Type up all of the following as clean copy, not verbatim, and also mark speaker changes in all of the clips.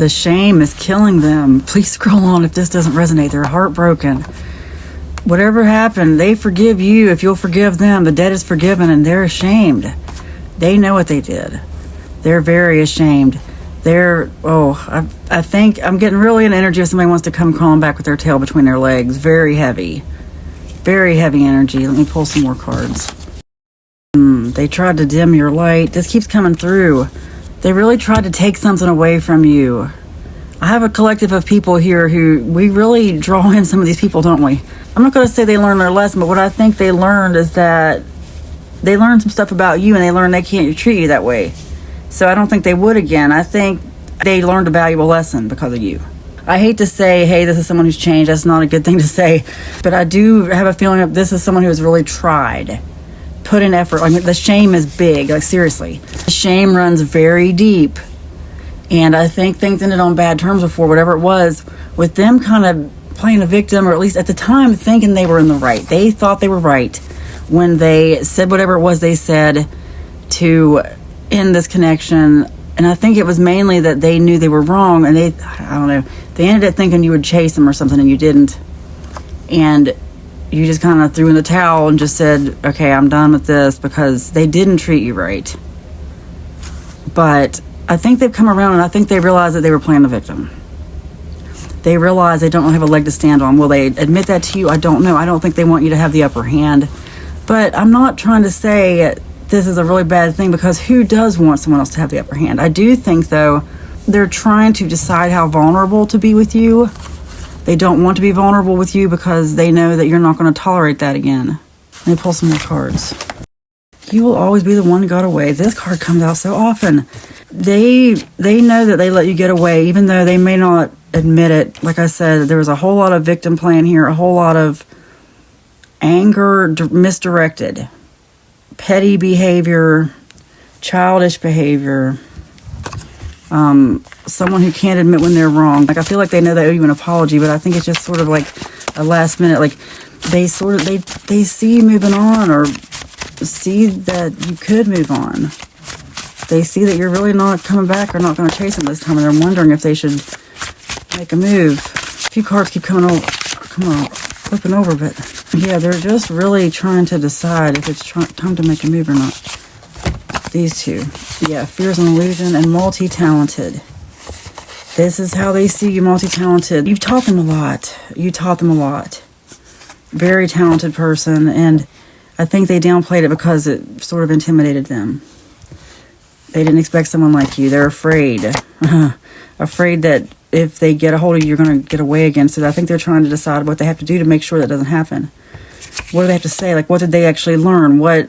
Speaker 1: The shame is killing them. Please scroll on if this doesn't resonate. They're heartbroken. Whatever happened, they forgive you if you'll forgive them. The debt is forgiven and they're ashamed. They know what they did. They're very ashamed. I think I'm getting really an energy if somebody wants to come crawling back with their tail between their legs. Very heavy. Very heavy energy. Let me pull some more cards. They tried to dim your light. This keeps coming through. They really tried to take something away from you. I have a collective of people here who we really draw in some of these people, don't we? I'm not going to say they learned their lesson, but what I think they learned is that they learned some stuff about you and they learned they can't treat you that way. So I don't think they would again. I think they learned a valuable lesson because of you. I hate to say, hey, this is someone who's changed. That's not a good thing to say. But I do have a feeling that this is someone who has really tried. Put in effort. Like, the shame is big. Like, seriously. The shame runs very deep. And I think things ended on bad terms before, whatever it was, with them kind of playing a victim, or at least at the time thinking they were in the right. They thought they were right when they said whatever it was they said to end this connection. And I think it was mainly that they knew they were wrong, and they ended up thinking you would chase them or something, and you didn't. And you just kind of threw in the towel and just said, okay, I'm done with this, because they didn't treat you right. But I think they've come around, and I think they realized that they were playing the victim. They realize they don't have a leg to stand on. Will they admit that to you? I don't know. I don't think they want you to have the upper hand. But I'm not trying to say this is a really bad thing, because who does want someone else to have the upper hand? I do think, though, they're trying to decide how vulnerable to be with you. They don't want to be vulnerable with you because they know that you're not going to tolerate that again. Let me pull some more cards. You will always be the one who got away. This card comes out so often. They know that they let you get away, even though they may not admit it. Like I said, there was a whole lot of victim playing here, a whole lot of anger misdirected, petty behavior, childish behavior, someone who can't admit when they're wrong. Like, I feel like they know they owe you an apology, but I think it's just sort of like a last minute, like they see you moving on, or see that you could move on. They see that you're really not coming back or not going to chase them this time, and they're wondering if they should make a move. A few cards keep coming over. Come on, flipping over, but yeah, they're just really trying to decide if it's time to make a move or not. These two. Yeah, fear is an illusion and multi-talented. This is how they see you, multi-talented. You've taught them a lot. You taught them a lot. Very talented person, and I think they downplayed it because it sort of intimidated them. They didn't expect someone like you. They're afraid. Afraid that if they get a hold of you, you're going to get away again. So I think they're trying to decide what they have to do to make sure that doesn't happen. What do they have to say? Like, what did they actually learn? What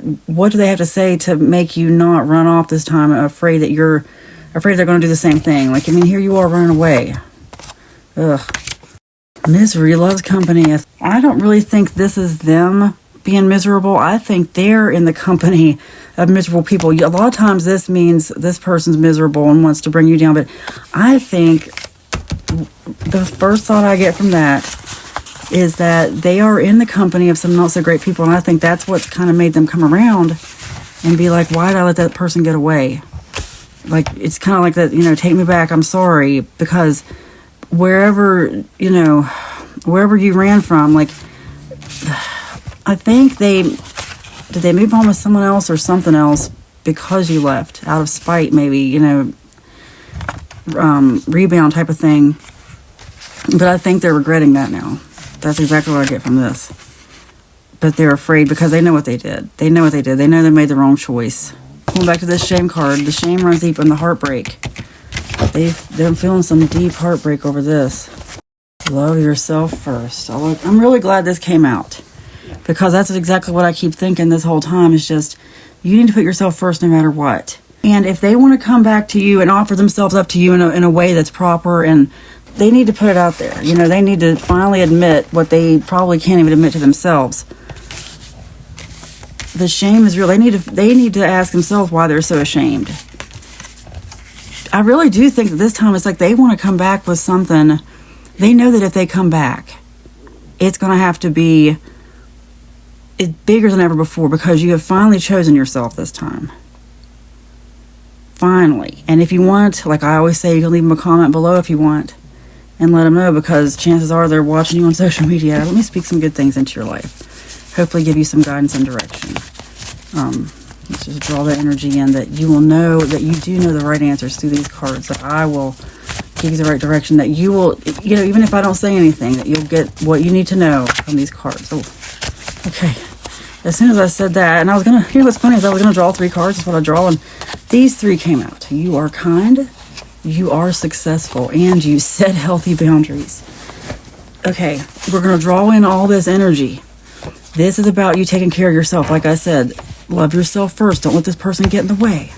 Speaker 1: do they have to say to make you not run off this time, afraid that they're going to do the same thing? Like, I mean, here you are running away. Ugh. Misery loves company. I don't really think this is them being miserable. I think they're in the company of miserable people. A lot of times this means this person's miserable and wants to bring you down, but I think the first thought I get from that is that they are in the company of some not so great people, and I think that's what kind of made them come around and be like, why did I let that person get away? Like, it's kind of like that, take me back, I'm sorry, because wherever you ran from, like, I think did they move on with someone else or something else because you left, out of spite maybe, rebound type of thing. But I think they're regretting that now. That's exactly what I get from this. But they're afraid because they know what they did. They know they made the wrong choice. Going back to this shame card, the shame runs deep in the heartbreak. They're feeling some deep heartbreak over this. Love yourself first. I'm really glad this came out, because that's exactly what I keep thinking this whole time, is just, you need to put yourself first no matter what. And if they want to come back to you and offer themselves up to you in a way that's proper, and they need to put it out there. They need to finally admit what they probably can't even admit to themselves. The shame is real. They need to ask themselves why they're so ashamed. I really do think that this time it's like they want to come back with something. They know that if they come back, it's going to have to be bigger than ever before, because you have finally chosen yourself this time. finally. And if you want, like I always say, you can leave them a comment below if you want and let them know, because chances are they're watching you on social media. Let me speak some good things into your life. Hopefully give you some guidance and direction. Let's just draw that energy in, that you will know that you do know the right answers through these cards, that I will give you the right direction, that you will, you know, even if I don't say anything, that you'll get what you need to know from these cards. Oh, okay. As soon as I said that, and I was going to, you know what's funny is I was going to draw 3 cards. That's what I draw, and these 3 came out. You are kind, you are successful, and you set healthy boundaries. Okay, we're going to draw in all this energy. This is about you taking care of yourself. Like I said, love yourself first. Don't let this person get in the way.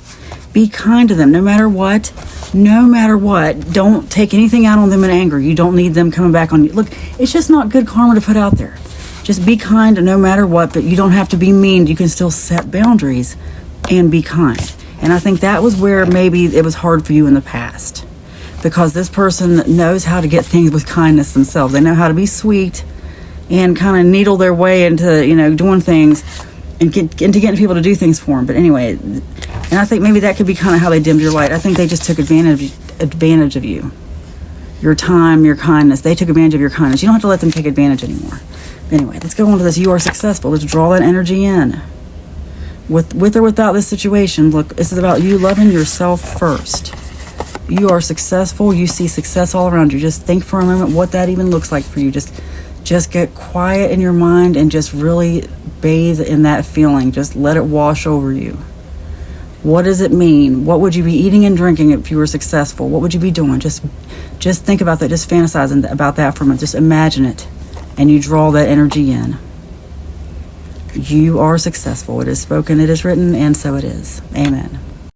Speaker 1: Be kind to them no matter what. No matter what. Don't take anything out on them in anger. You don't need them coming back on you. Look, it's just not good karma to put out there. Just be kind no matter what, but you don't have to be mean. You can still set boundaries and be kind. And I think that was where maybe it was hard for you in the past, because this person knows how to get things with kindness themselves. They know how to be sweet and kind of needle their way into, you know, doing things and into getting people to do things for them. But anyway, and I think maybe that could be kind of how they dimmed your light. I think they just took advantage of you. Your time, your kindness. They took advantage of your kindness. You don't have to let them take advantage anymore. But anyway, let's go on to this. You are successful. Let's draw that energy in. With or without this situation, look, this is about you loving yourself first. You are successful. You see success all around you. Just think for a moment what that even looks like for you. Just get quiet in your mind and just really bathe in that feeling. Just let it wash over you. What does it mean? What would you be eating and drinking if you were successful? What would you be doing? Just think about that. Just fantasize about that for a minute. Just imagine it. And you draw that energy in. You are successful. It is spoken, it is written, and so it is. Amen.